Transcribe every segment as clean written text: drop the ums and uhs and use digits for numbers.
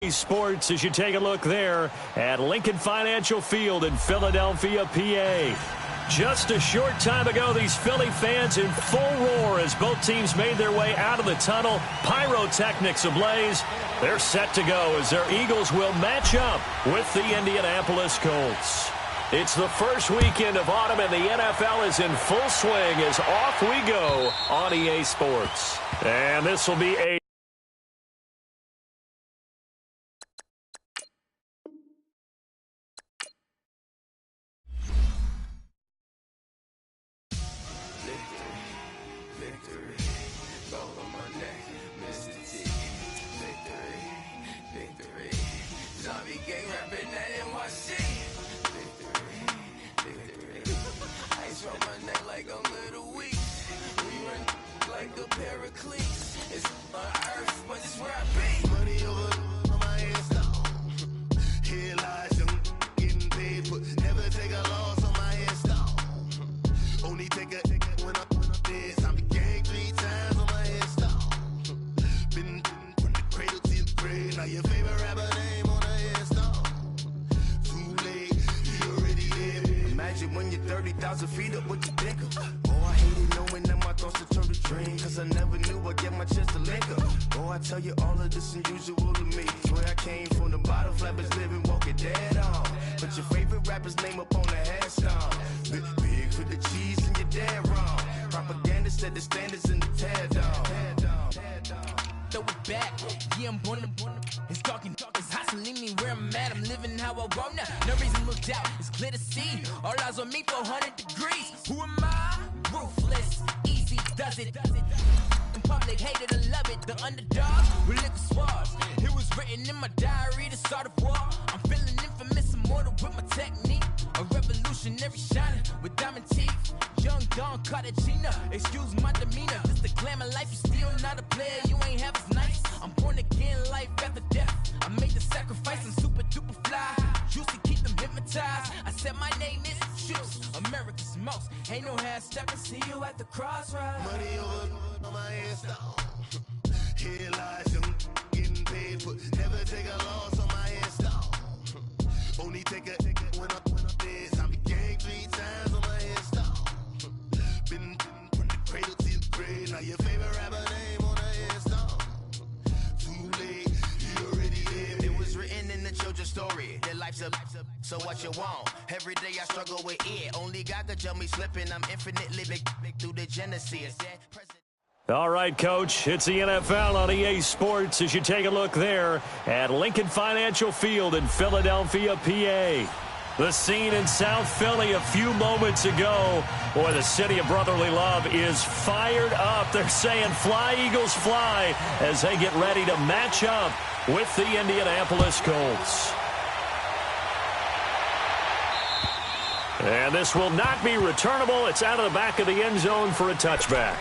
Sports as you take a look there at Lincoln Financial Field in Philadelphia, PA. Just a short time ago, these Philly fans in full roar as both teams made their way out of the tunnel. Pyrotechnics ablaze. They're set to go as their Eagles will match up with the Indianapolis Colts. It's the first weekend of autumn and the NFL is in full swing as off we go on EA Sports. And this will be a so what you want? Every day I struggle with it. Only God could tell me slipping. I'm infinitely big through the Genesis. All right, Coach, it's the NFL on EA Sports as you take a look there at Lincoln Financial Field in Philadelphia, PA. The scene in South Philly a few moments ago. Boy, the city of brotherly love is fired up. They're saying fly, Eagles, fly as they get ready to match up with the Indianapolis Colts. And this will not be returnable. It's out of the back of the end zone for a touchback.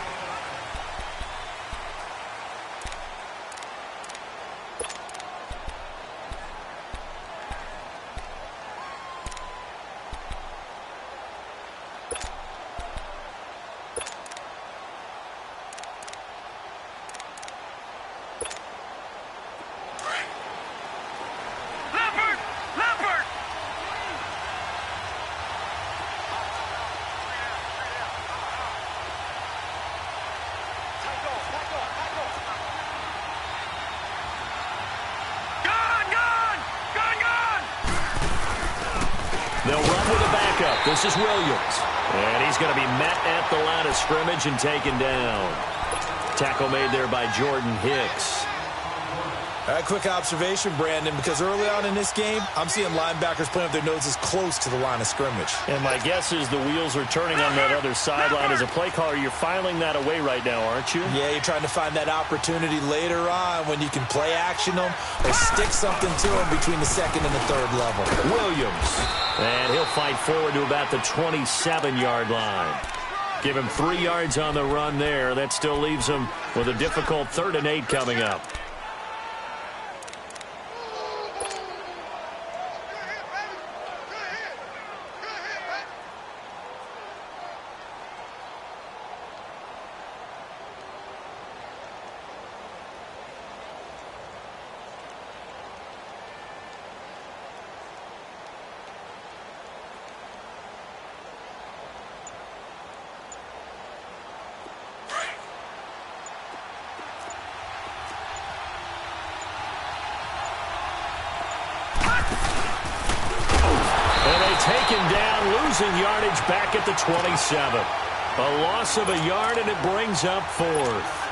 This is Williams, and he's going to be met at the line of scrimmage and taken down. Tackle made there by Jordan Hicks. A quick observation, Brandon, because early on in this game, I'm seeing linebackers playing with their noses close to the line of scrimmage. And my guess is the wheels are turning on that other sideline. As a play caller, you're filing that away right now, aren't you? Yeah, you're trying to find that opportunity later on when you can play action them or stick something to them between the second and the third level. Williams, and he'll fight forward to about the 27-yard line. Give him 3 yards on the run there. That still leaves him with a difficult 3rd and 8 coming up. taken down, losing yardage back at the 27. A loss of a yard, and it brings up 4th.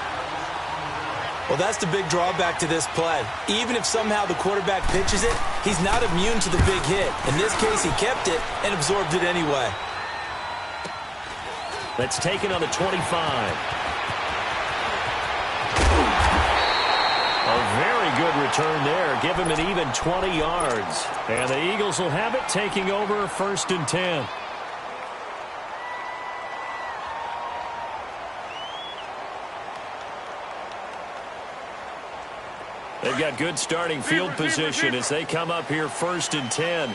Well, that's the big drawback to this play. Even if somehow the quarterback pitches it, he's not immune to the big hit. In this case, he kept it and absorbed it anyway. That's taken on the 25. A very good return there. Give him an even 20 yards. And the Eagles will have it, taking over 1st and 10. They've got good starting field position as they come up here 1st and 10.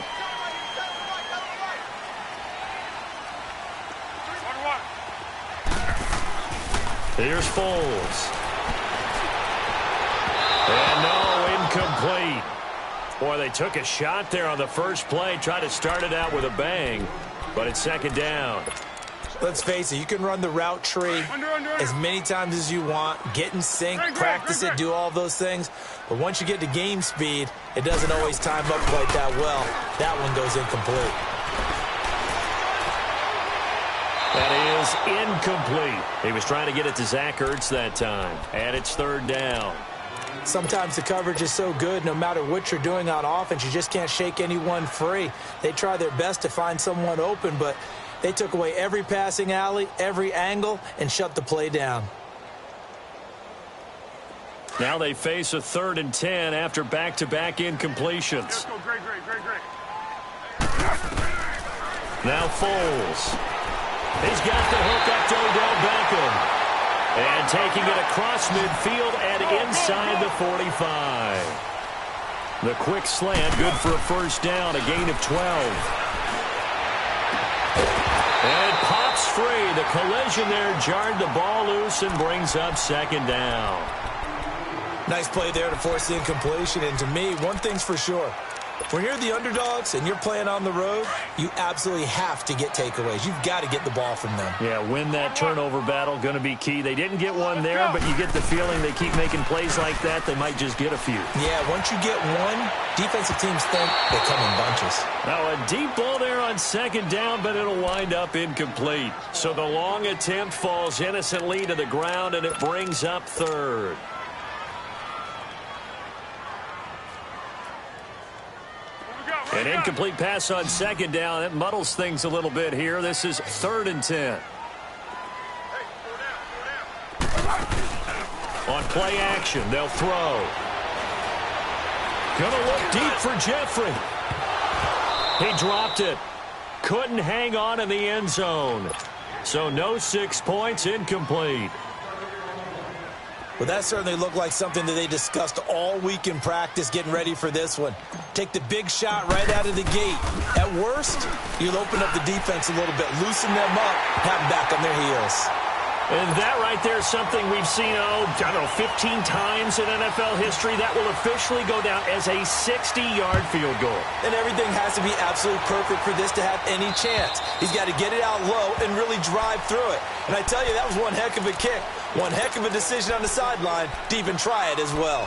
Here's Foles. And no, incomplete. Boy, they took a shot there on the first play, tried to start it out with a bang, but it's 2nd down. Let's face it, you can run the route tree as many times as you want, get in sync, practice it, do all those things. But once you get to game speed, it doesn't always time up quite that well. That one goes incomplete. That is incomplete. He was trying to get it to Zach Ertz that time, and it's 3rd down. Sometimes the coverage is so good, no matter what you're doing on offense, you just can't shake anyone free. They try their best to find someone open, but they took away every passing alley, every angle, and shut the play down. Now they face a 3rd and 10 after back-to-back incompletions. Great. Now Foles. He's got the hook up to Odell Beckham. And taking it across midfield and inside the 45. The quick slant, good for a 1st down, a gain of 12. And pops free. The collision there jarred the ball loose and brings up 2nd down. Nice play there to force the incompletion. And to me, one thing's for sure. When you're the underdogs and you're playing on the road, you absolutely have to get takeaways. You've got to get the ball from them. Yeah, win that turnover battle, going to be key. They didn't get one there, but you get the feeling they keep making plays like that, they might just get a few. Yeah, once you get one, defensive teams think they come in bunches. Now a deep ball there on 2nd down, but it'll wind up incomplete. So the long attempt falls innocently to the ground, and it brings up 3rd. An incomplete pass on 2nd down. It muddles things a little bit here. This is 3rd and 10. On play action, they'll throw. Gonna look deep for Jeffrey. He dropped it. Couldn't hang on in the end zone. So no 6 points, incomplete. Well, that certainly looked like something that they discussed all week in practice getting ready for this one. Take the big shot right out of the gate. At worst, you'll open up the defense a little bit, loosen them up, have them back on their heels. And that right there is something we've seen, 15 times in NFL history. That will officially go down as a 60-yard field goal. And everything has to be absolutely perfect for this to have any chance. He's got to get it out low and really drive through it. And I tell you, that was one heck of a kick. One heck of a decision on the sideline to even try it as well.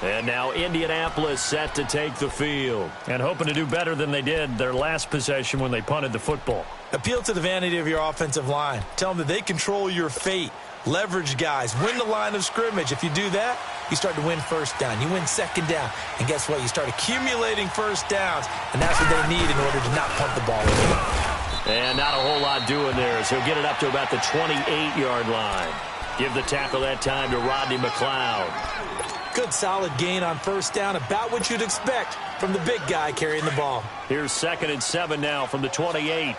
And now Indianapolis set to take the field. And hoping to do better than they did their last possession when they punted the football. Appeal to the vanity of your offensive line. Tell them that they control your fate. Leverage guys. Win the line of scrimmage. If you do that, you start to win 1st down. You win 2nd down. And guess what? You start accumulating 1st downs. And that's what they need in order to not punt the ball away. And not a whole lot doing there, so he'll get it up to about the 28-yard line. Give the tackle that time to Rodney McLeod. Good solid gain on 1st down, about what you'd expect from the big guy carrying the ball. Here's 2nd and 7 now from the 28.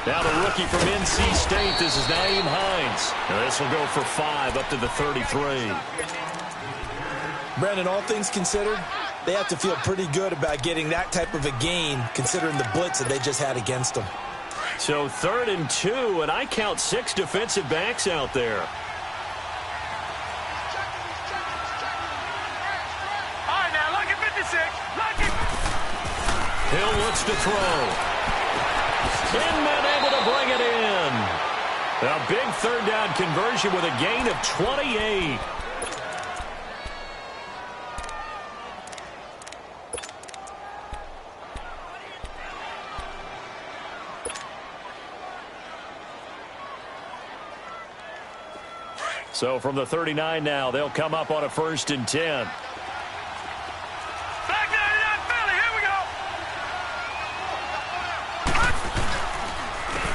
Now the rookie from NC State, this is Nyheim Hines. Now this will go for 5 up to the 33. Brandon, all things considered, they have to feel pretty good about getting that type of a gain considering the blitz that they just had against them. So 3rd and 2, and I count 6 defensive backs out there. All right, now look at 56. Look at. Hill looks to throw. Inman able to bring it in. A big 3rd down conversion with a gain of 28. So from the 39 now, they'll come up on a 1st and 10. Back 99 Philly, here we go.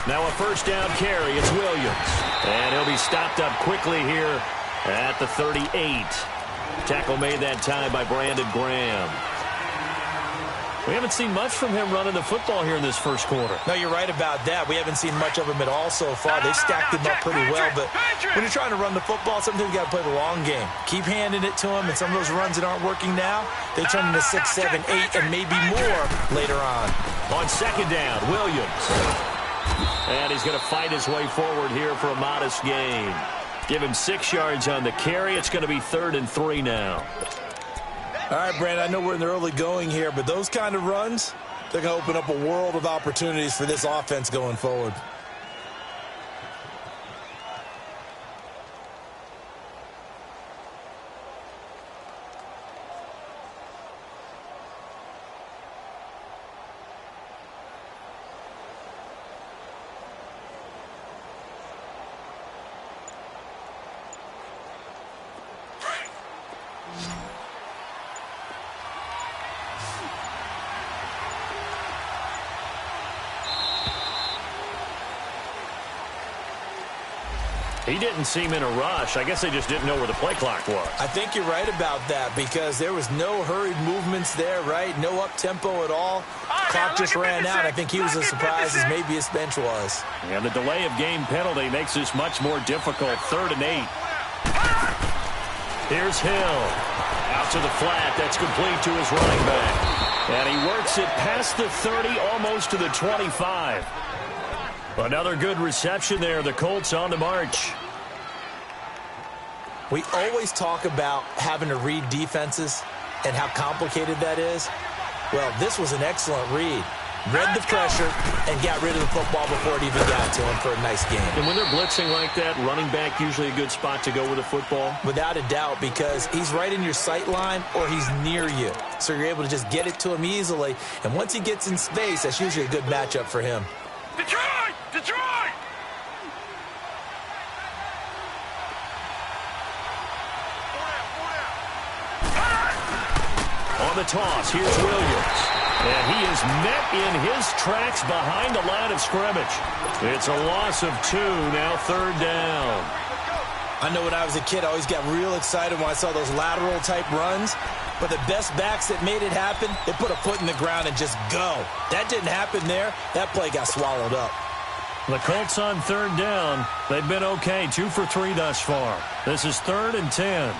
Now a 1st down carry. It's Williams. And he'll be stopped up quickly here at the 38. Tackle made that time by Brandon Graham. We haven't seen much from him running the football here in this first quarter. No, you're right about that. We haven't seen much of him at all so far. They've stacked him up pretty well, but when you're trying to run the football, sometimes you got to play the long game. Keep handing it to him, and some of those runs that aren't working now, they turn into 6, 7, 8, and maybe more later on. On 2nd down, Williams. And he's going to fight his way forward here for a modest gain. Give him 6 yards on the carry. It's going to be 3rd and 3 now. All right, Brandon, I know we're in the early going here, but those kind of runs, they're going to open up a world of opportunities for this offense going forward. He didn't seem in a rush. I guess they just didn't know where the play clock was. I think you're right about that because there was no hurried movements there, right? No up-tempo at all. Clock just ran out. I think he was as surprised as maybe his bench was. And the delay of game penalty makes this much more difficult. 3rd and 8. Here's Hill. Out to the flat. That's complete to his running back. And he works it past the 30, almost to the 25. Another good reception there. The Colts on the march. We always talk about having to read defenses and how complicated that is. Well, this was an excellent read. Read the pressure and got rid of the football before it even got to him for a nice game. And when they're blitzing like that, running back usually a good spot to go with the football? Without a doubt, because he's right in your sight line or he's near you. So you're able to just get it to him easily. And once he gets in space, that's usually a good matchup for him. Detroit! Detroit! On the toss, here's Williams. And he is met in his tracks behind the line of scrimmage. It's a loss of 2, now 3rd down. I know when I was a kid, I always got real excited when I saw those lateral-type runs. But the best backs that made it happen, they put a foot in the ground and just go. That didn't happen there. That play got swallowed up. The Colts on 3rd down. They've been okay, 2 for 3 thus far. This is 3rd and 10.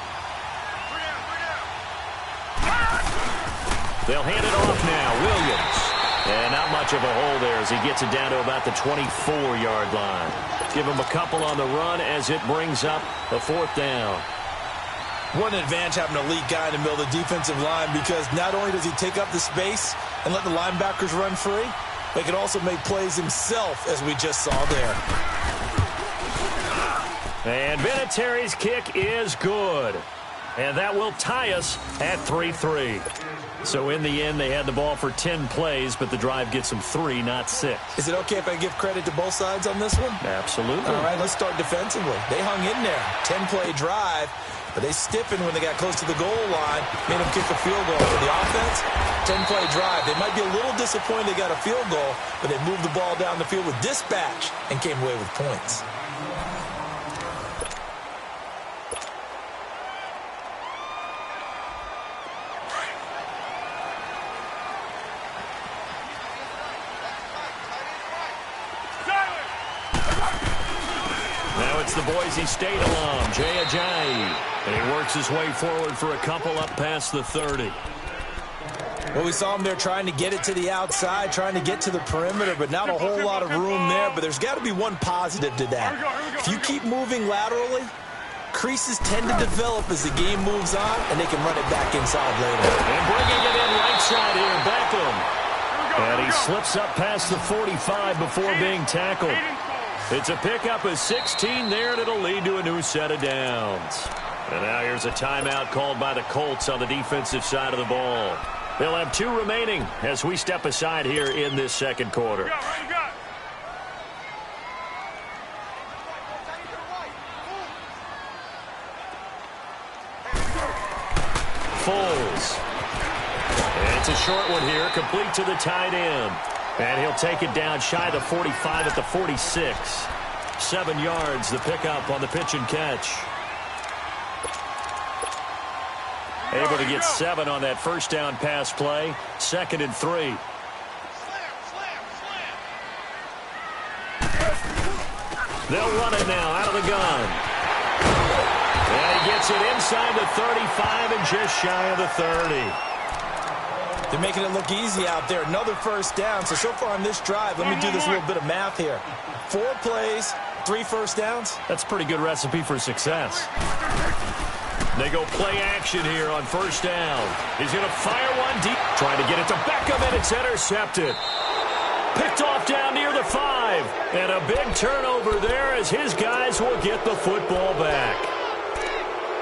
They'll hand it off now. Williams. And not much of a hole there as he gets it down to about the 24-yard line. Give him a couple on the run as it brings up a 4th down. What an advantage having an elite guy in the middle of the defensive line because not only does he take up the space and let the linebackers run free, but he can also make plays himself, as we just saw there. And Vinatieri's kick is good. And that will tie us at 3-3. So in the end, they had the ball for 10 plays, but the drive gets them 3, not 6. Is it okay if I give credit to both sides on this one? Absolutely. All right, let's start defensively. They hung in there. 10-play drive, but they stiffened when they got close to the goal line, made them kick a field goal. For the offense, 10-play drive. They might be a little disappointed they got a field goal, but they moved the ball down the field with dispatch and came away with points. It's the Boise State alum, Jay Ajayi. And he works his way forward for a couple up past the 30. Well, we saw him there trying to get it to the outside, trying to get to the perimeter, but not a whole lot of room there. But there's got to be one positive to that. If you keep moving laterally, creases tend to develop as the game moves on, and they can run it back inside later. And bringing it in right side here, Beckham. And he slips up past the 45 before being tackled. It's a pickup of 16 there, and it'll lead to a new set of downs. And now here's a timeout called by the Colts on the defensive side of the ball. They'll have 2 remaining as we step aside here in this second quarter. Foles. And it's a short one here, complete to the tight end. And he'll take it down shy of the 45 at the 46. 7 yards, the pickup on the pitch and catch. Able to get 7 on that first down pass play. 2nd and 3. They'll run it now out of the gun. And he gets it inside the 35 and just shy of the 30. They're making it look easy out there. Another first down. So far on this drive, let me do this little bit of math here. 4 plays, 3 first downs. That's a pretty good recipe for success. They go play action here on first down. He's going to fire one deep. Trying to get it to Beckham, and it's intercepted. Picked off down near the 5. And a big turnover there as his guys will get the football back.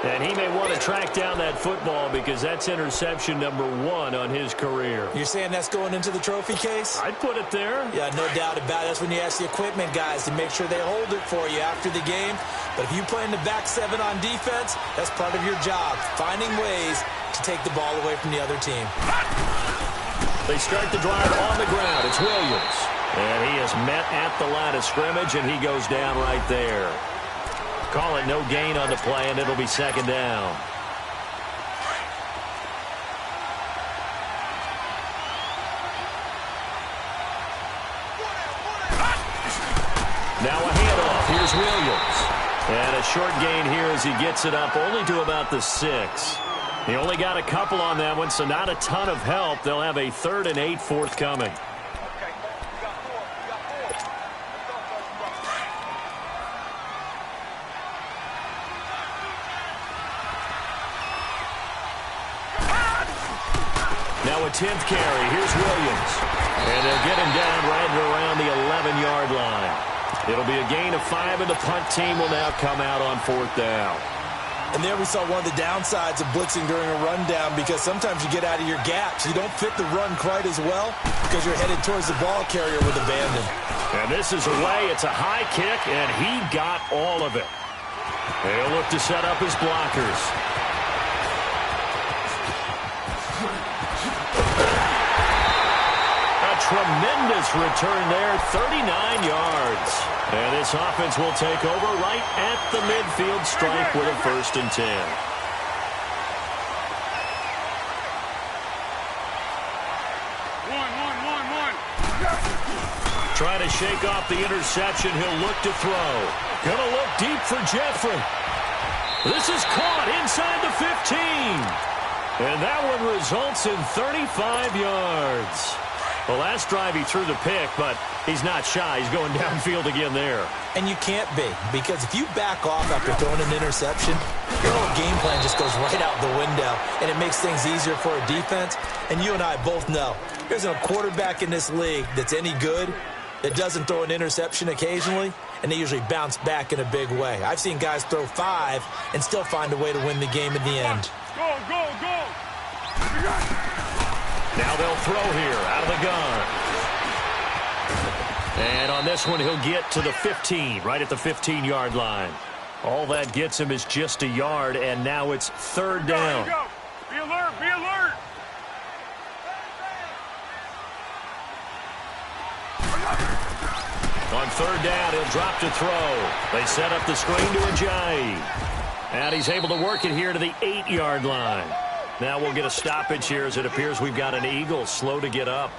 And he may want to track down that football because that's interception number 1 on his career. You're saying that's going into the trophy case? I'd put it there. Yeah, no doubt about it. That's when you ask the equipment guys to make sure they hold it for you after the game. But if you play in the back 7 on defense, that's part of your job, finding ways to take the ball away from the other team. They start the drive on the ground. It's Williams. And he is met at the line of scrimmage, and he goes down right there. Call it no gain on the play, and it'll be 2nd down. Now a handoff. Here's Williams. And a short gain here as he gets it up only to about the 6. He only got a couple on that one, so not a ton of help. They'll have a 3rd and 8 forthcoming. Now a 10th carry. Here's Williams. And they'll get him down right around the 11-yard line. It'll be a gain of 5, and the punt team will now come out on 4th down. And there we saw one of the downsides of blitzing during a rundown because sometimes you get out of your gaps. You don't fit the run quite as well because you're headed towards the ball carrier with abandon. And this is away. It's a high kick, and he got all of it. They'll look to set up his blockers. Tremendous return there, 39 yards. And this offense will take over right at the midfield stripe with a 1st and 10. One. Trying to shake off the interception. He'll look to throw. Gonna look deep for Jeffrey. This is caught inside the 15. And that one results in 35 yards. The last drive he threw the pick, but he's not shy. He's going downfield again there. And you can't be, because if you back off after throwing an interception, your whole game plan just goes right out the window, and it makes things easier for a defense. And you and I both know there's a quarterback in this league that's any good that doesn't throw an interception occasionally, and they usually bounce back in a big way. I've seen guys throw 5 and still find a way to win the game in the end. Go. Now they'll throw here out of the gun. And on this one, he'll get to the 15, right at the 15-yard line. All that gets him is just a yard, and now it's 3rd down. Go. Be alert. On 3rd down, he'll drop to throw. They set up the screen to Ajayi. And he's able to work it here to the 8-yard line. Now we'll get a stoppage here as it appears we've got an Eagle slow to get up.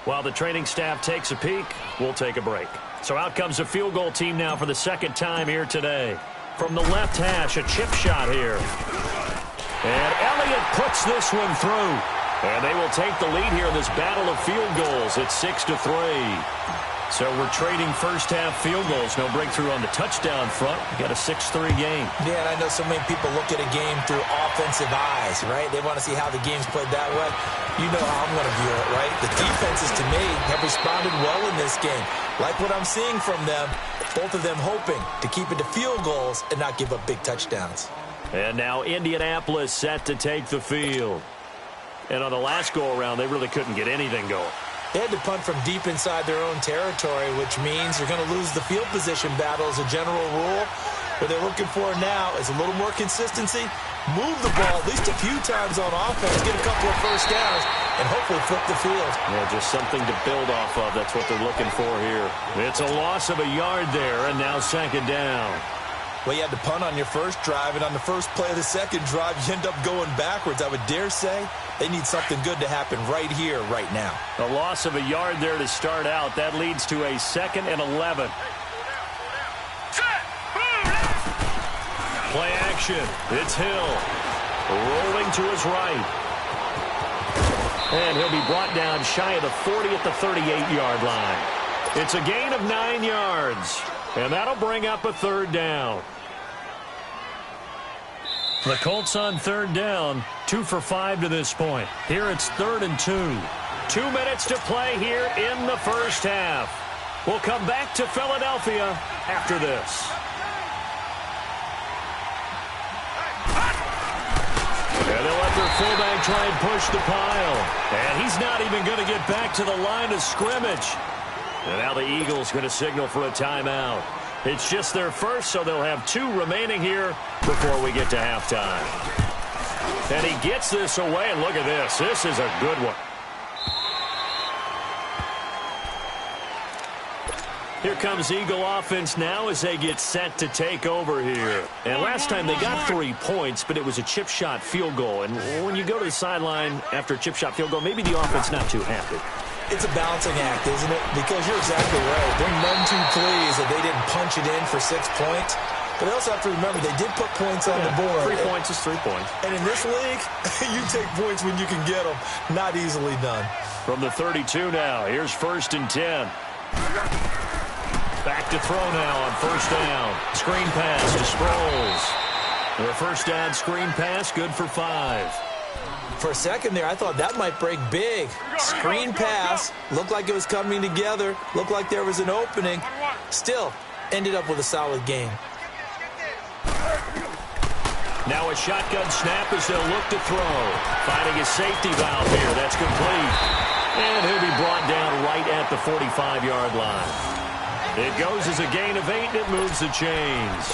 While the training staff takes a peek, we'll take a break. So out comes the field goal team now for the 2nd time here today. From the left hash, a chip shot here. And Elliott puts this one through. And they will take the lead here in this battle of field goals. It's 6-3. So we're trading first-half field goals. No breakthrough on the touchdown front. We got a 6-3 game. Yeah, and I know so many people look at a game through offensive eyes, right? They want to see how the game's played that way. You know how I'm going to view it, right? The defenses, to me, have responded well in this game. Like what I'm seeing from them, both of them hoping to keep it to field goals and not give up big touchdowns. And now Indianapolis set to take the field. And on the last go-around, they really couldn't get anything going. They had to punt from deep inside their own territory, which means you're going to lose the field position battle as a general rule. What they're looking for now is a little more consistency move the ball at least a few times on offense, get a couple of first downs, and hopefully flip the field. Yeah, just something to build off of. That's what they're looking for here. It's a loss of a yard there, and now second down. Well, you had to punt on your first drive, and on the first play of the second drive, you end up going backwards. I would dare say they need something good to happen right here, right now. A loss of a yard there to start out. That leads to a 2nd and 11. Play action. It's Hill. Rolling to his right. And he'll be brought down shy of the 40 at the 38-yard line. It's a gain of 9 yards. And that'll bring up a third down. The Colts on third down, 2 for 5 to this point. Here it's 3rd and 2. 2 minutes to play here in the first half. We'll come back to Philadelphia after this. And they'll let their fullback try and push the pile. And he's not even going to get back to the line of scrimmage. And now the Eagles going to signal for a timeout. It's just their first, so they'll have 2 remaining here before we get to halftime. And he gets this away, and look at this. This is a good one. Here comes Eagle offense now as they get set to take over here. And last time they got 3 points, but it was a chip shot field goal. And when you go to the sideline after a chip shot field goal, maybe the offense not too happy. It's a balancing act, isn't it? Because you're exactly right. They're none too pleased that they didn't punch it in for 6 points. But they also have to remember they did put points on the board. 3 points is 3 points. And in this league, you take points when you can get them. Not easily done. From the 32 now, here's 1st and 10. Back to throw now on 1st down. Screen pass to Sproles. Their 1st down screen pass, good for 5. For a second there, I thought that might break big. Screen pass, looked like it was coming together, looked like there was an opening. Still, ended up with a solid game. Now a shotgun snap as they'll look to throw. Finding a safety valve here, that's complete. And he'll be brought down right at the 45-yard line. It goes as a gain of 8, and it moves the chains.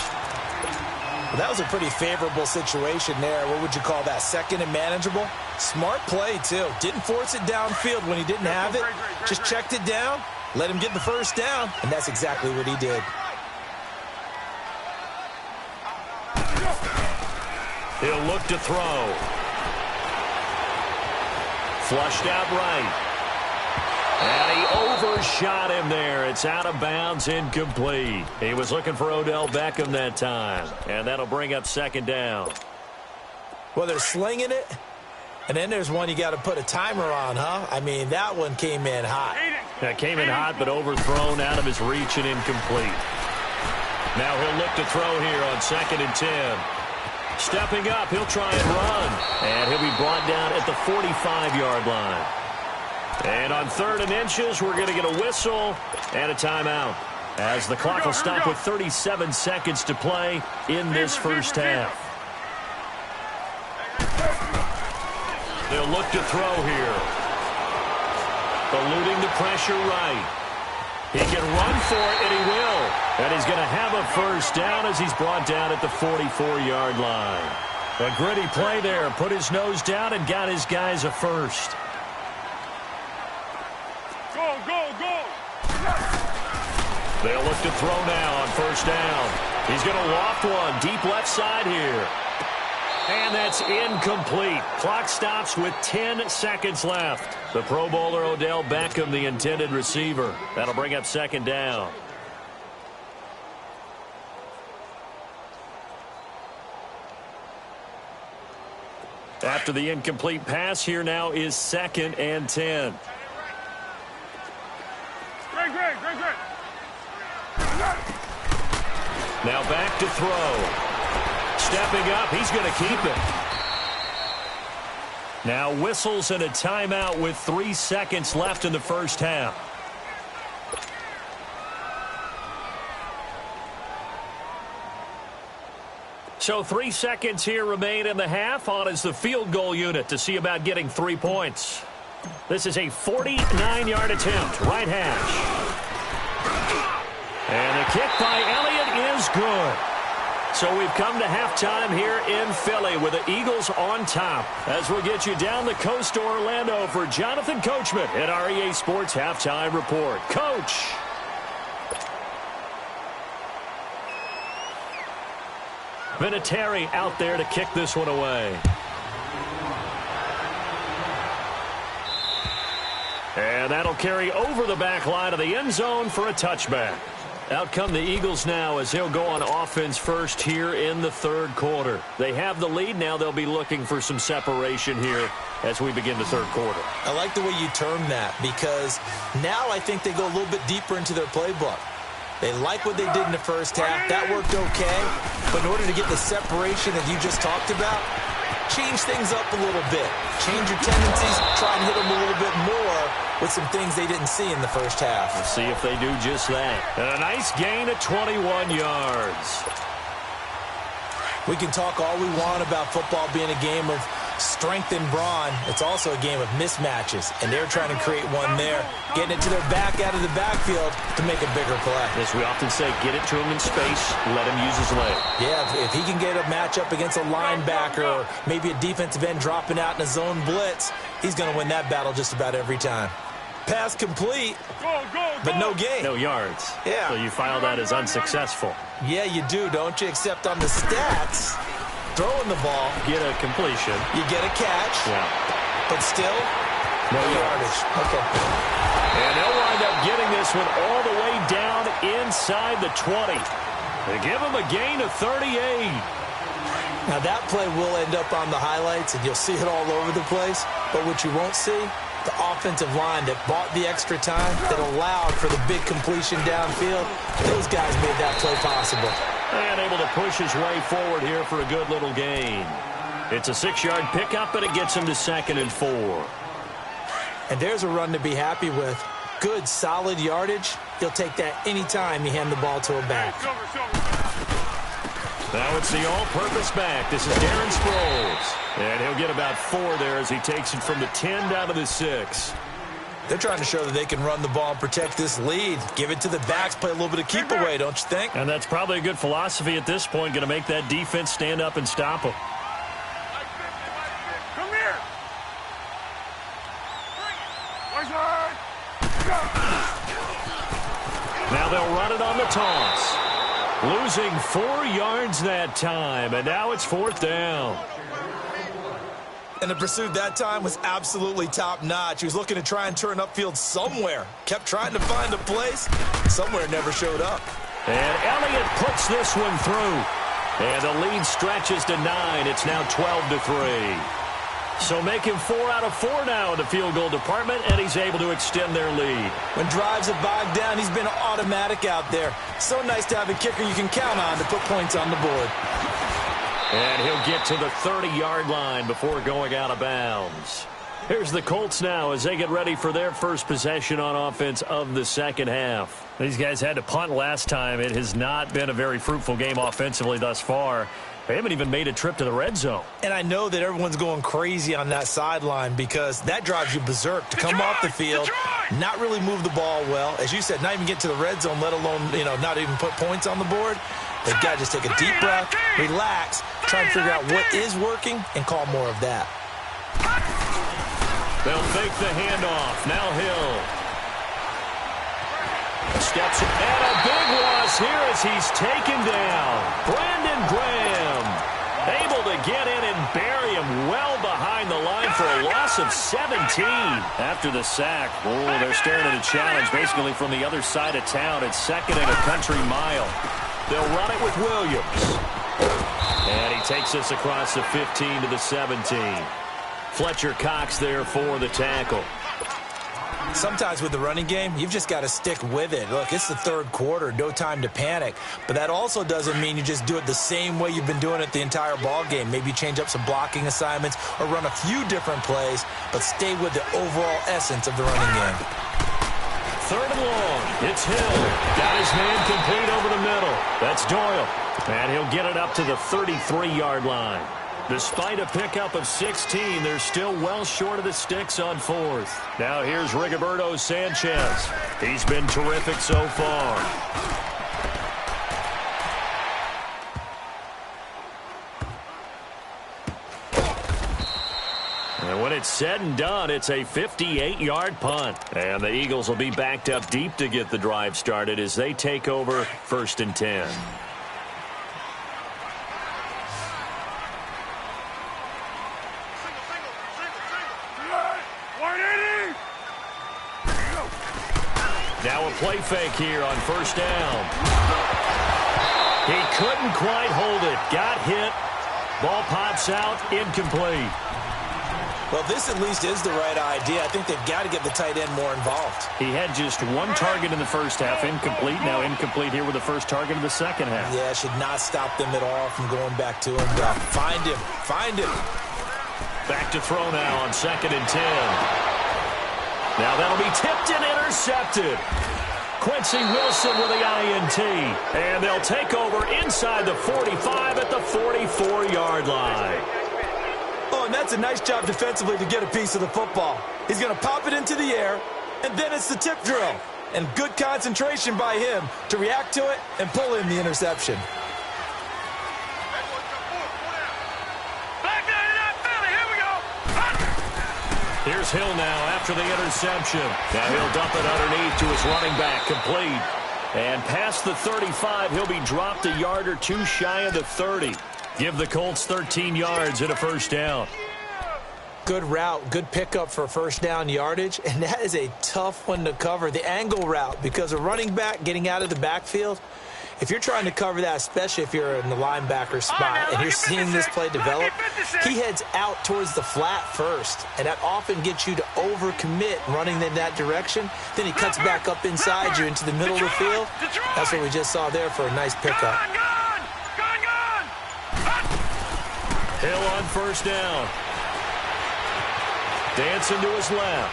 Well, that was a pretty favorable situation there. What would you call that? 2nd and manageable? Smart play, too. Didn't force it downfield when he didn't have it. Just checked it down, let him get the 1st down, and that's exactly what he did. He'll look to throw. Flushed out right. And he overshot him there. It's out of bounds, incomplete. He was looking for Odell Beckham that time. And that'll bring up 2nd down. Well, they're slinging it. And then there's one you got to put a timer on, huh? I mean, that one came in hot. That came in hot, but overthrown, out of his reach and incomplete. Now he'll look to throw here on 2nd and 10. Stepping up, he'll try and run. And he'll be brought down at the 45-yard line. And on 3rd and inches, we're going to get a whistle and a timeout as the clock will stop with 37 seconds to play in this first half. They'll look to throw here. Eluding the pressure right. He can run for it, and he will. And he's going to have a 1st down as he's brought down at the 44-yard line. A gritty play there. Put his nose down and got his guys a 1st. They'll look to throw now on 1st down. He's going to loft one deep left side here. And that's incomplete. Clock stops with 10 seconds left. The Pro Bowler Odell Beckham, the intended receiver. That'll bring up 2nd down. After the incomplete pass, here now is 2nd and 10. Great. Now back to throw. Stepping up, he's going to keep it. Now whistles and a timeout with 3 seconds left in the first half. So 3 seconds here remain in the half. On is the field goal unit to see about getting 3 points. This is a 49-yard attempt, right hash. And the kick by Elliott is good. So we've come to halftime here in Philly with the Eagles on top. As we'll get you down the coast to Orlando for Jonathan Coachman at our EA Sports Halftime Report. Coach. Vinatieri out there to kick this one away. And that'll carry over the back line of the end zone for a touchback. Out come the Eagles now as they'll go on offense first here in the third quarter. They have the lead. Now they'll be looking for some separation here as we begin the third quarter. I like the way you term that because now I think they go a little bit deeper into their playbook. They like what they did in the first half. That worked okay. But in order to get the separation that you just talked about, change things up a little bit. Change your tendencies. Try and hit them a little bit more with some things they didn't see in the first half. Let's see if they do just that. And a nice gain of 21 yards. We can talk all we want about football being a game of strength and brawn. It's also a game of mismatches, and they're trying to create one there, getting it to their back out of the backfield to make a bigger play. As we often say, get it to him in space, let him use his leg. Yeah, if he can get a matchup against a linebacker or maybe a defensive end dropping out in a zone blitz, he's going to win that battle just about every time. Pass complete, but no gain. No yards. Yeah. So you file that as unsuccessful. Yeah, you do, don't you? Except on the stats, throwing the ball, get a completion. You get a catch. Yeah. But still, no yardage. Okay. And they'll wind up getting this one all the way down inside the 20. They give him a gain of 38. Now that play will end up on the highlights, and you'll see it all over the place. But what you won't see, the offensive line that bought the extra time, that allowed for the big completion downfield, those guys made that play possible. And able to push his way forward here for a good little gain. It's a 6-yard pickup, and it gets him to 2nd and 4. And there's a run to be happy with. Good, solid yardage. He'll take that any time you hand the ball to a back. Now it's the all-purpose back. This is Darren Sproles. And he'll get about 4 there as he takes it from the 10 down to the 6. They're trying to show that they can run the ball and protect this lead. Give it to the backs, play a little bit of keep away, don't you think? And that's probably a good philosophy at this point, going to make that defense stand up and stop them. Come here. Now they'll run it on the toss. Losing 4 yards that time, and now it's 4th down. And the pursuit that time was absolutely top-notch. He was looking to try and turn upfield somewhere. Kept trying to find a place. Somewhere never showed up. And Elliott puts this one through. And the lead stretches to 9. It's now 12-3. So make him 4 out of 4 now in the field goal department, and he's able to extend their lead. When drives are bogged down, he's been automatic out there. So nice to have a kicker you can count on to put points on the board. And he'll get to the 30-yard line before going out of bounds. Here's the Colts now as they get ready for their first possession on offense of the second half. These guys had to punt last time. It has not been a very fruitful game offensively thus far. They haven't even made a trip to the red zone. And I know that everyone's going crazy on that sideline because that drives you berserk to come off the field, not really move the ball well. As you said, not even get to the red zone, let alone, not even put points on the board. They've got to just take a deep breath, relax, try and figure out what is working, and call more of that. They'll fake the handoff. Now Hill. Steps in, and a big loss here as he's taken down. Brandon Graham able to get in and bury him well behind the line for a loss of 17 after the sack. Oh, they're staring at a challenge basically from the other side of town. It's 2nd and a country mile. They'll run it with Williams. And he takes us across the 15 to the 17. Fletcher Cox there for the tackle. Sometimes with the running game, you've just got to stick with it. Look, it's the third quarter, no time to panic. But that also doesn't mean you just do it the same way you've been doing it the entire ball game. Maybe you change up some blocking assignments or run a few different plays, but stay with the overall essence of the running game. 3rd and long. It's Hill. Got his man complete over the middle. That's Doyle. And he'll get it up to the 33-yard line. Despite a pickup of 16, they're still well short of the sticks on 4th. Now here's Rigoberto Sanchez. He's been terrific so far. And when it's said and done, it's a 58-yard punt. And the Eagles will be backed up deep to get the drive started as they take over 1st and 10. Now a play fake here on 1st down. He couldn't quite hold it. Got hit. Ball pops out. Incomplete. Well, this at least is the right idea. I think they've got to get the tight end more involved. He had just one target in the first half. Incomplete. Now incomplete here with the first target of the second half. Yeah, should not stop them at all from going back to him. Find him. Find him. Back to throw now on 2nd and 10. Now that'll be tipped and intercepted. Quincy Wilson with the INT. And they'll take over inside the 45 at the 44-yard line. Oh, and that's a nice job defensively to get a piece of the football. He's going to pop it into the air, and then it's the tip drill. And good concentration by him to react to it and pull in the interception. Here's Hill now after the interception. Now he'll dump it underneath to his running back, complete. And past the 35, he'll be dropped a yard or two shy of the 30. Give the Colts 13 yards and a 1st down. Good route, good pickup for 1st down yardage, and that is a tough one to cover. The angle route, because a running back getting out of the backfield, if you're trying to cover that, especially if you're in the linebacker spot and you're seeing this play develop, he heads out towards the flat first, and that often gets you to overcommit running in that direction. Then he cuts back up inside you into the middle of the field. That's what we just saw there for a nice pickup. Hill on 1st down. Dancing to his left.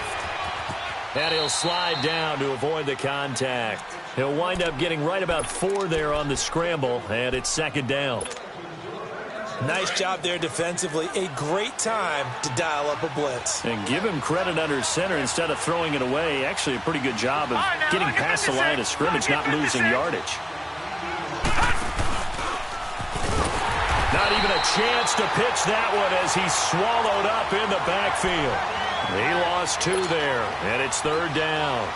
And he'll slide down to avoid the contact. He'll wind up getting right about 4 there on the scramble, and it's 2nd down. Nice job there defensively. A great time to dial up a blitz. And give him credit under center instead of throwing it away. Actually a pretty good job of getting past the line of scrimmage, not losing yardage. Not even a chance to pitch that one as he's swallowed up in the backfield. He lost 2 there, and it's 3rd down.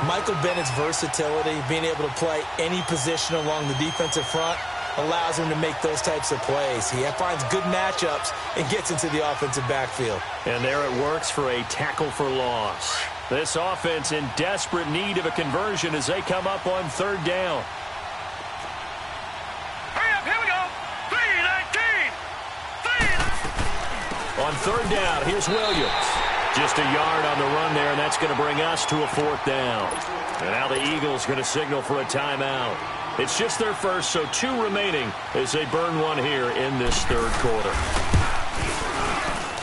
Michael Bennett's versatility, being able to play any position along the defensive front, allows him to make those types of plays. He finds good matchups and gets into the offensive backfield. And there it works for a tackle for loss. This offense in desperate need of a conversion as they come up on 3rd down. Hurry up, here we go. 3-19. On 3rd down, here's Williams. Just a yard on the run there, and that's going to bring us to a 4th down. And now the Eagles going to signal for a timeout. It's just their first, so 2 remaining as they burn one here in this 3rd quarter.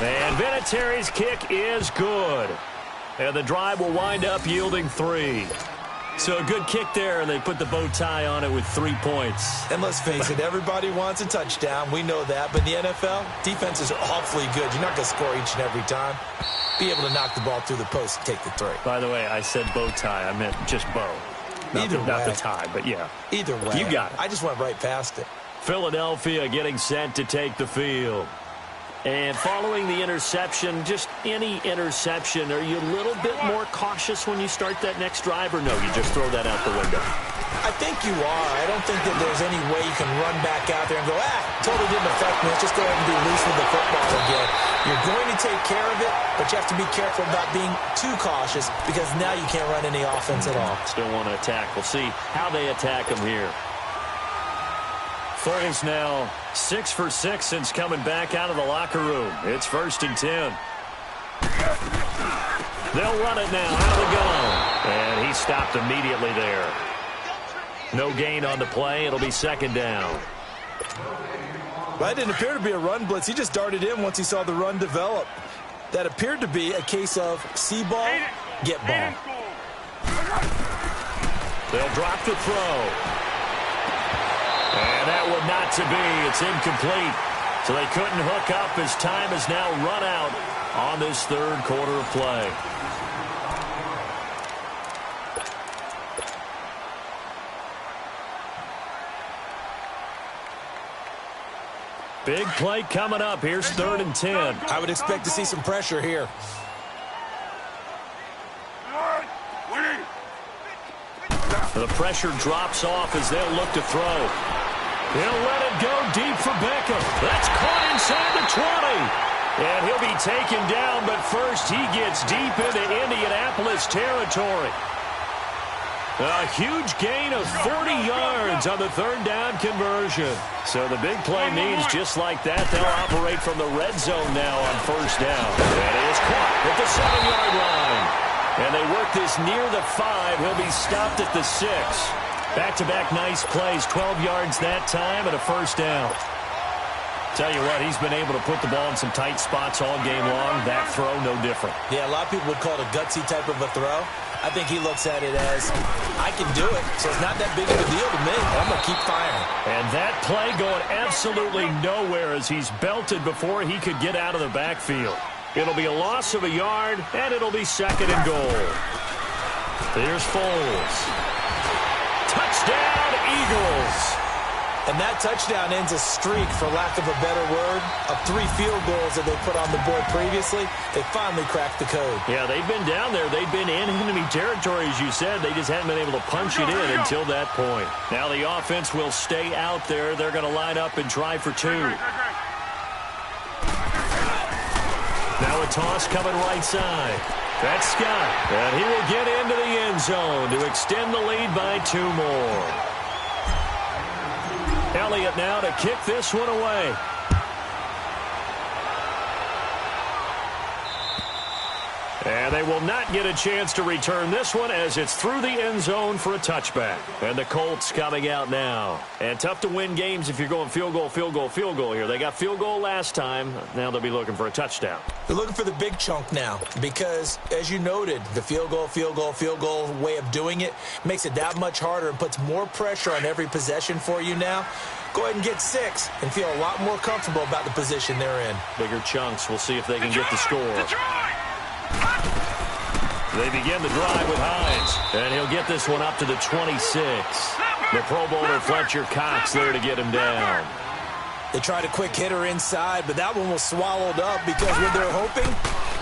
And Vinatieri's kick is good. And the drive will wind up yielding 3. So a good kick there, and they put the bow tie on it with 3 points. And let's face it, everybody wants a touchdown. We know that. But in the NFL, defenses are awfully good. You're not going to score each and every time. Be able to knock the ball through the post and take the 3. By the way, I said bow tie. I meant just bow. Not the tie, but yeah. Either way. You got it. I just went right past it. Philadelphia getting set to take the field. And following the interception, just any interception, are you a little bit more cautious when you start that next drive, or no, you just throw that out the window? I think you are. I don't think that there's any way you can run back out there and go, totally didn't affect me. Let's just go ahead and be loose with the football again. You're going to take care of it, but you have to be careful about being too cautious because now you can't run any offense at all. Still want to attack. We'll see how they attack them here. Foles now 6 for 6 since coming back out of the locker room. It's 1st and 10. They'll run it now out of the gun. And he stopped immediately there. No gain on the play. It'll be 2nd down. That didn't appear to be a run blitz. He just darted in once he saw the run develop. That appeared to be a case of see ball, get ball. They'll drop the throw. And that one not to be. It's incomplete. So they couldn't hook up as time has now run out on this 3rd quarter of play. Big play coming up. Here's 3rd and 10. I would expect to see some pressure here. The pressure drops off as they'll look to throw. He'll let it go deep for Beckham. That's caught inside the 20. And he'll be taken down, but first he gets deep into Indianapolis territory. A huge gain of 40 yards on the 3rd down conversion. So the big play means just like that, they'll operate from the red zone now on 1st down. And he is caught at the 7-yard line. And they work this near the 5. He'll be stopped at the 6. Back-to-back nice plays, 12 yards that time and a 1st down. Tell you what, he's been able to put the ball in some tight spots all game long. That throw, no different. Yeah, a lot of people would call it a gutsy type of a throw. I think he looks at it as, I can do it, so it's not that big of a deal to me. I'm going to keep firing. And that play going absolutely nowhere as he's belted before he could get out of the backfield. It'll be a loss of a yard, and it'll be 2nd and goal. Here's Foles. Touchdown, Eagles. And that touchdown ends a streak, for lack of a better word, of 3 field goals that they put on the board previously. They finally cracked the code. Yeah, they've been down there. They've been in enemy territory, as you said. They just haven't been able to punch it in until that point. Now the offense will stay out there. They're going to line up and try for 2. Now a toss coming right side. That's Scott. And he will get into the end zone to extend the lead by 2 more. Elliott now to kick this one away. And they will not get a chance to return this one as it's through the end zone for a touchback. And the Colts coming out now. And tough to win games if you're going field goal, field goal, field goal here. They got field goal last time. Now they'll be looking for a touchdown. They're looking for the big chunk now because, as you noted, the field goal way of doing it makes it that much harder and puts more pressure on every possession for you now. Go ahead and get 6 and feel a lot more comfortable about the position they're in. Bigger chunks. We'll see if they can get the score. They begin the drive with Hines, and he'll get this one up to the 26. The Pro Bowler Fletcher Cox there to get him down. They tried a quick hitter inside, but that one was swallowed up because what they're hoping,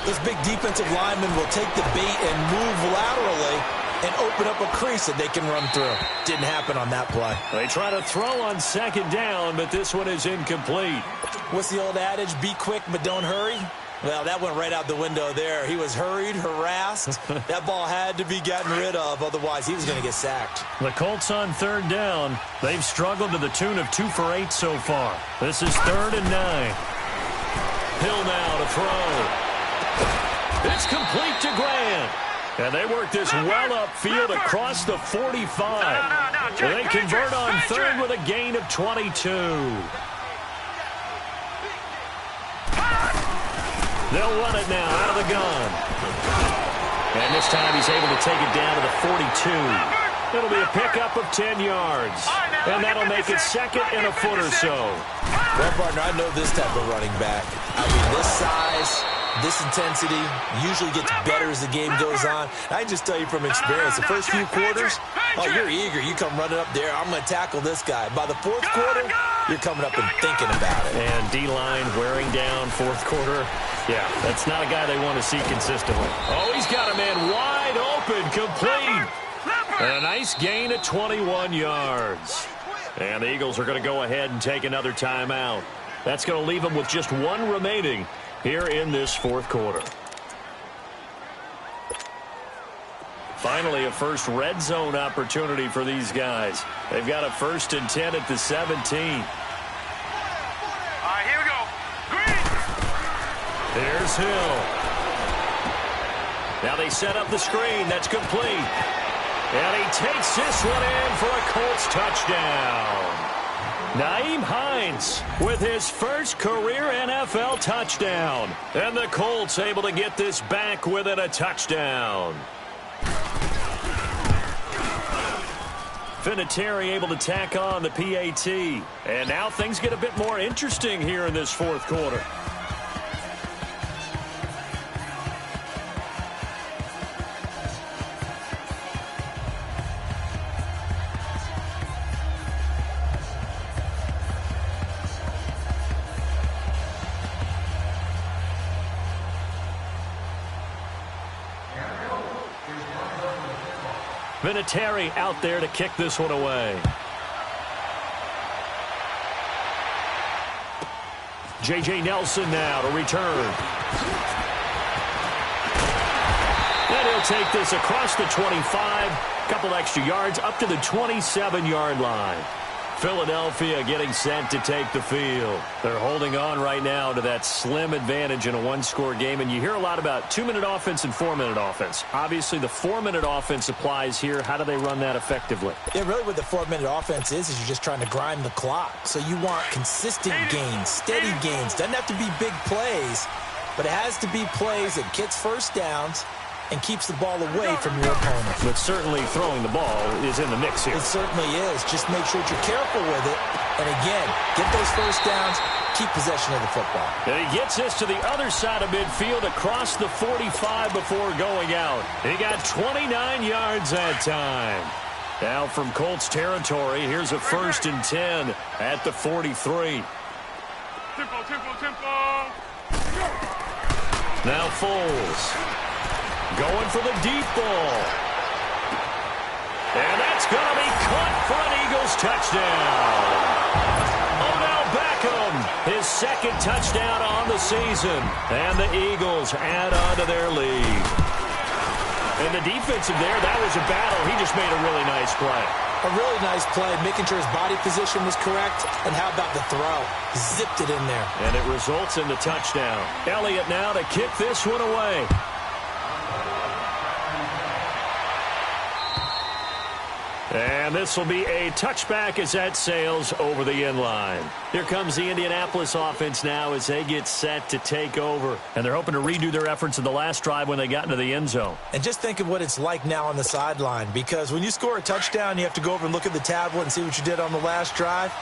this big defensive lineman will take the bait and move laterally and open up a crease that they can run through. Didn't happen on that play. They try to throw on 2nd down, but this one is incomplete. What's the old adage? Be quick, but don't hurry. Well, that went right out the window there. He was hurried, harassed. That ball had to be gotten rid of, otherwise he was going to get sacked. The Colts on 3rd down. They've struggled to the tune of 2 for 8 so far. This is 3rd and 9. Hill now to throw. It's complete to Grant. And they work this well upfield across the 45. And they convert on 3rd with a gain of 22. They'll run it now out of the gun. And this time he's able to take it down to the 42. It'll be a pickup of 10 yards. And that'll make it 2nd and a foot or so. Well, partner, I know this type of running back. I mean, this size, this intensity usually gets better as the game goes on. I can just tell you from experience, the first few quarters, oh, you're eager. You come running up there. I'm going to tackle this guy. By the 4th quarter, you're coming up and thinking about it. And D-line wearing down 4th quarter. Yeah, that's not a guy they want to see consistently. Oh, he's got a man wide open, complete. And a nice gain of 21 yards. And the Eagles are going to go ahead and take another timeout. That's going to leave them with just 1 remaining here in this 4th quarter. Finally, a first red zone opportunity for these guys. They've got a 1st and 10 at the 17. Here we go. Green. Here's Hill. Now they set up the screen. That's complete. And he takes this one in for a Colts touchdown. Nyheim Hines with his first career NFL touchdown. And the Colts able to get this back within a touchdown. Vinatieri able to tack on the PAT. And now things get a bit more interesting here in this 4th quarter. Vinatieri out there to kick this one away. J.J. Nelson now to return. And he'll take this across the 25. Couple extra yards up to the 27-yard line. Philadelphia getting set to take the field. They're holding on right now to that slim advantage in a one-score game. And you hear a lot about 2-minute offense and 4-minute offense. Obviously, the 4-minute offense applies here. How do they run that effectively? Yeah, really what the 4-minute offense is you're just trying to grind the clock. So you want consistent gains, steady gains. Doesn't have to be big plays, but it has to be plays that gets first downs and keeps the ball away from your opponent. But certainly throwing the ball is in the mix here. It certainly is. Just make sure that you're careful with it. And again, get those first downs, keep possession of the football. And he gets this to the other side of midfield across the 45 before going out. He got 29 yards that time. Now from Colts territory, here's a 1st and 10 at the 43. Tempo. Now Foles. Going for the deep ball. And that's going to be caught for an Eagles touchdown. Odell Beckham, his 2nd touchdown on the season. And the Eagles add on to their lead. And the defensive there, that was a battle. He just made a really nice play. A really nice play, making sure his body position was correct. And how about the throw? Zipped it in there. And it results in the touchdown. Elliott now to kick this one away. And this will be a touchback as that sails over the end line. Here comes the Indianapolis offense now as they get set to take over. And they're hoping to redo their efforts in the last drive when they got into the end zone. And just think of what it's like now on the sideline. Because when you score a touchdown, you have to go over and look at the tablet and see what you did on the last drive.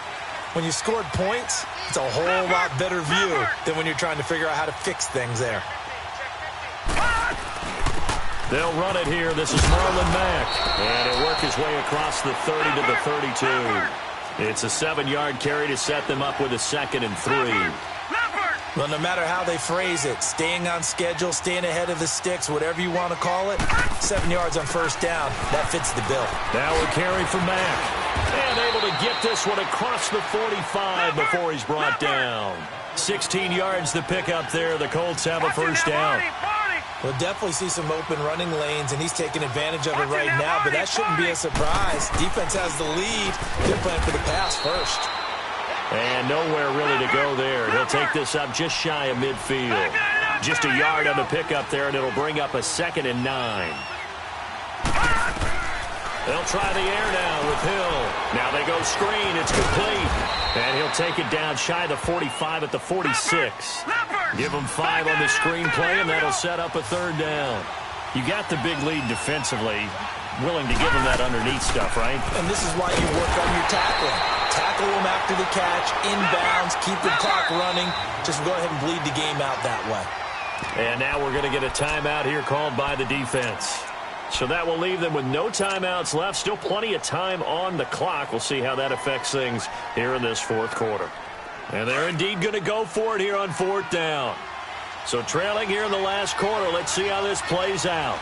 When you scored points, it's a whole lot better view than when you're trying to figure out how to fix things there. They'll run it here. This is Marlon Mack. And he'll work his way across the 30 to the 32. It's a 7-yard carry to set them up with a 2nd and 3. Well, no matter how they phrase it, staying on schedule, staying ahead of the sticks, whatever you want to call it, 7 yards on 1st down, that fits the bill. Now a carry for Mack. And able to get this one across the 45 before he's brought down. 16 yards to pick up there. The Colts have a 1st down. We'll definitely see some open running lanes, and he's taking advantage of it right now, but that shouldn't be a surprise. Defense has the lead. They're playing for the pass first. And nowhere really to go there. He'll take this up just shy of midfield. Just a yard on the pickup there, and it'll bring up a 2nd and 9. They'll try the air now with Hill. Now they go screen. It's complete. And he'll take it down shy of the 45 at the 46. Give him 5 on the screen play, and that'll set up a 3rd down. You got the big lead defensively. Willing to give him that underneath stuff, right? And this is why you work on your tackling. Tackle them after the catch, inbounds, keep the clock running. Just go ahead and bleed the game out that way. And now we're going to get a timeout here called by the defense. So that will leave them with no timeouts left. Still plenty of time on the clock. We'll see how that affects things here in this 4th quarter. And they're indeed going to go for it here on 4th down. So trailing here in the last quarter. Let's see how this plays out.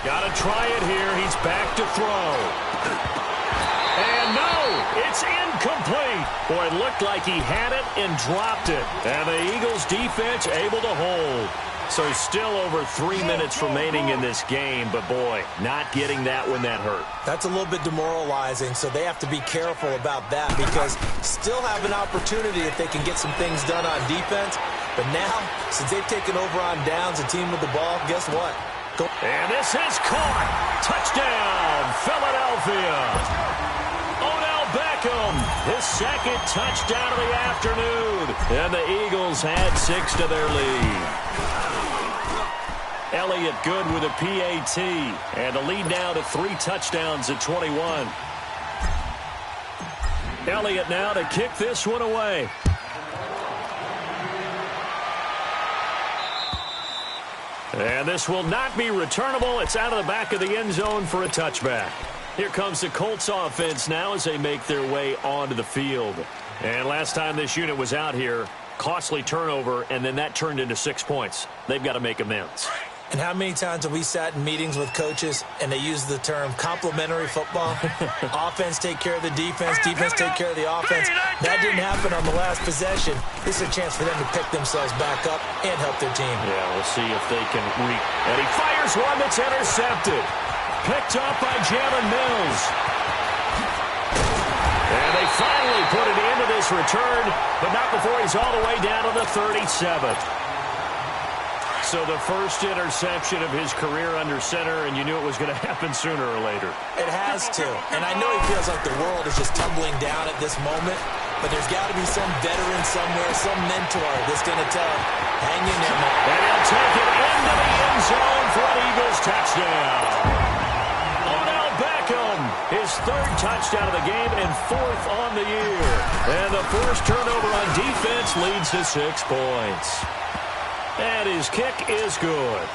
Got to try it here. He's back to throw. And no, it's incomplete. Boy, it looked like he had it and dropped it. And the Eagles defense able to hold. So still over 3 minutes remaining in this game, but boy, not getting that when that hurt. That's a little bit demoralizing, so they have to be careful about that because still have an opportunity if they can get some things done on defense. But now, since they've taken over on downs, a team with the ball, guess what? And this is caught. Touchdown, Philadelphia. Odell Beckham, his 2nd touchdown of the afternoon. And the Eagles add 6 to their lead. Elliott good with a PAT. And the lead now to 3 touchdowns at 21. Elliott now to kick this one away. And this will not be returnable. It's out of the back of the end zone for a touchback. Here comes the Colts offense now as they make their way onto the field. And last time this unit was out here, costly turnover, and then that turned into 6 points. They've got to make amends. And how many times have we sat in meetings with coaches and they use the term complementary football? Offense take care of the defense, defense take care of the offense. That didn't happen on the last possession. This is a chance for them to pick themselves back up and help their team. Yeah, we'll see if they can reap. And he fires one that's intercepted. Picked up by Jalen Mills. And they finally put it into this return, but not before he's all the way down to the 37. So the first interception of his career under center, and you knew it was going to happen sooner or later. It has to. And I know he feels like the world is just tumbling down at this moment, but there's got to be some veteran somewhere, some mentor that's going to tell him, hang in there, man. And he'll take it into the end zone for an Eagles touchdown. Odell Beckham, his third touchdown of the game and fourth on the year. And the first turnover on defense leads to 6 points. And his kick is good.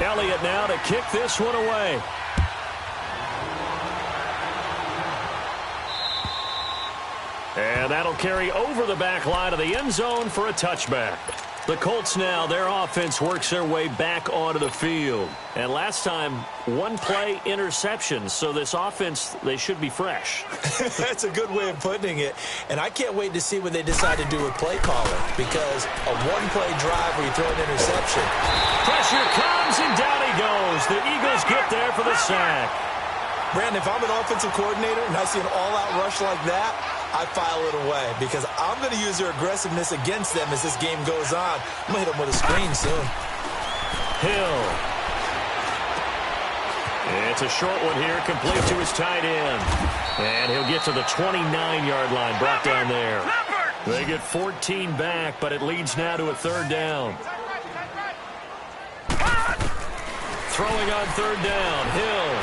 Elliott now to kick this one away. And that'll carry over the back line of the end zone for a touchback. The Colts now, their offense works their way back onto the field. And last time, one play interception. So this offense, they should be fresh. That's a good way of putting it. And I can't wait to see what they decide to do with play calling. Because a one-play drive where you throw an interception. Pressure comes and down he goes. The Eagles get there for the sack. Brandon, if I'm an offensive coordinator and I see an all-out rush like that, I file it away because I'm going to use their aggressiveness against them as this game goes on. I'm going to hit them with a screen soon. Hill. It's a short one here, complete to his tight end. And he'll get to the 29-yard line, brought down there. They get 14 back, but it leads now to a third down. Throwing on third down, Hill.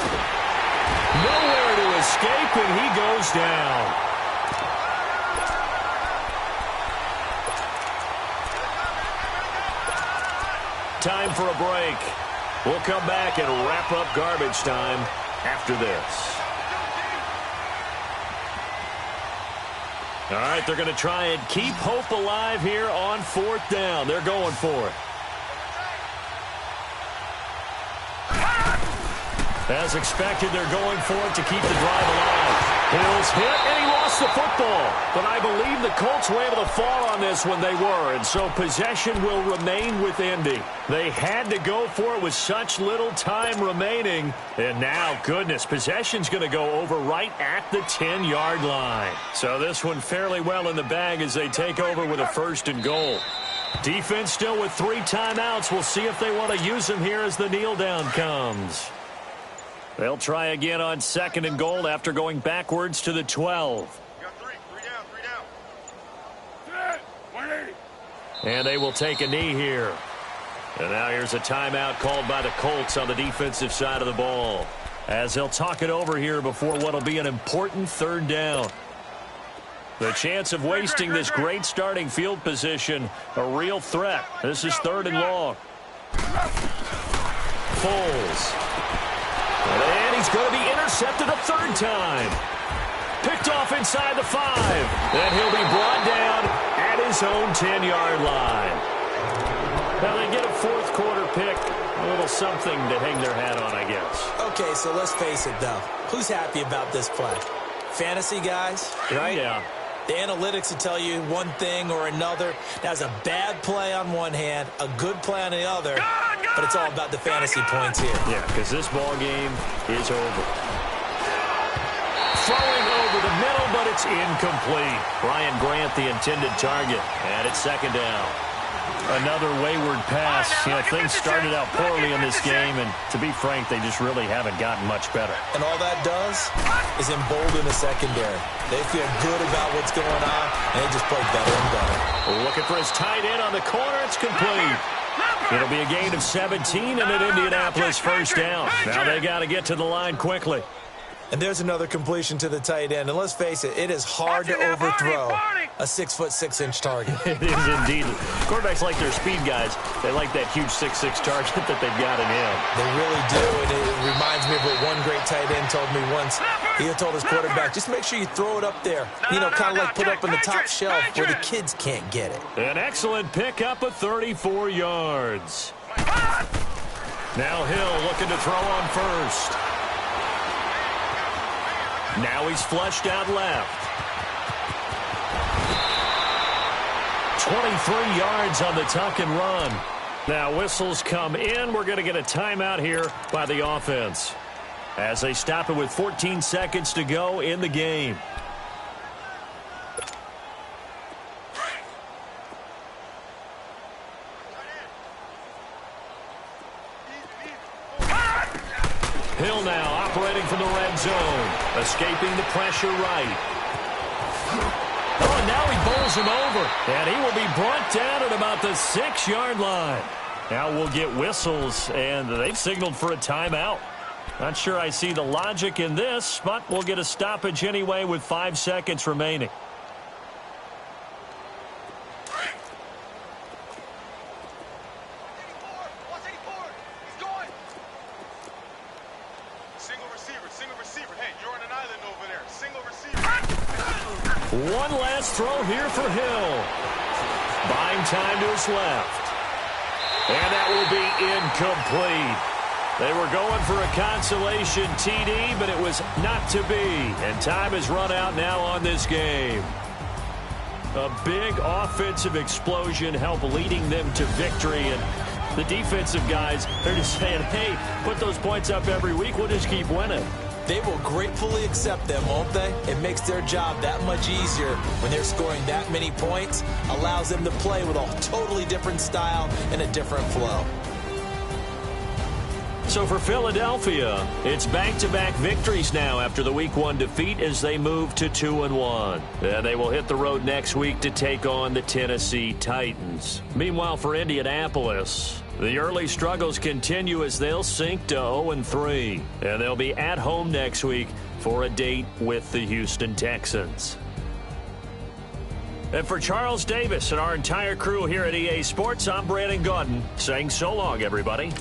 Nowhere to escape, and he goes down. Time for a break. We'll come back and wrap up garbage time after this. All right, they're going to try and keep hope alive here on fourth down. They're going for it. As expected, they're going for it to keep the drive alive. Hill's hit, and he lost the football. But I believe the Colts were able to fall on this when they were, and so possession will remain with Indy. They had to go for it with such little time remaining. And now, goodness, possession's going to go over right at the 10-yard line. So this one fairly well in the bag as they take over with a 1st and goal. Defense still with 3 timeouts. We'll see if they want to use them here as the kneel down comes. They'll try again on 2nd and goal after going backwards to the 12. And they will take a knee here. And now here's a timeout called by the Colts on the defensive side of the ball, as they'll talk it over here before what will be an important 3rd down. The chance of wasting this great starting field position, a real threat. This is 3rd and long. Foles. And he's going to be intercepted a 3rd time. Picked off inside the 5. And he'll be brought down at his own 10-yard line. Now they get a 4th quarter pick. A little something to hang their hat on, I guess. Okay, so let's face it, though. Who's happy about this play? Fantasy guys, right? Yeah. The analytics will tell you one thing or another. That's a bad play on one hand, a good play on the other. But it's all about the fantasy points here. Yeah, because this ball game is over. Throwing over the middle, but it's incomplete. Brian Grant, the intended target. And it's 2nd down. Another wayward pass. You know, things started out poorly in this game, and to be frank, they just really haven't gotten much better. And all that does is embolden the secondary. They feel good about what's going on, and they just play better and better. Looking for his tight end on the corner. It's complete. It'll be a gain of 17 and an Indianapolis 1st down. Now they got to get to the line quickly. And there's another completion to the tight end. And let's face it, it is hard to overthrow a 6'6" target. It is indeed. Quarterbacks like their speed guys. They like that huge 6'6" target that they've got in him. They really do. And it reminds me of what one great tight end told me once. He told his quarterback, just make sure you throw it up there. You know, kind of like put up on the top shelf where the kids can't get it. An excellent pickup of 34 yards. Now Hill looking to throw on first. Now he's flushed out left. 23 yards on the tuck and run. Now whistles come in. We're going to get a timeout here by the offense as they stop it with 14 seconds to go in the game. Hill now operating from the red zone, escaping the pressure right. Oh, and now he bowls him over, and he will be brought down at about the 6-yard line. Now we'll get whistles, and they've signaled for a timeout. Not sure I see the logic in this, but we'll get a stoppage anyway with 5 seconds remaining. One last throw here for Hill. Buying time to his left. And that will be incomplete. They were going for a consolation TD, but it was not to be. And time has run out now on this game. A big offensive explosion helped leading them to victory. And the defensive guys, they're just saying, hey, put those points up every week. We'll just keep winning. They will gratefully accept them, won't they? It makes their job that much easier when they're scoring that many points. Allows them to play with a totally different style and a different flow. So for Philadelphia, it's back-to-back victories now after the Week 1 defeat as they move to 2-1. And they will hit the road next week to take on the Tennessee Titans. Meanwhile, for Indianapolis, the early struggles continue as they'll sink to 0-3. And they'll be at home next week for a date with the Houston Texans. And for Charles Davis and our entire crew here at EA Sports, I'm Brandon Gaudin saying so long, everybody.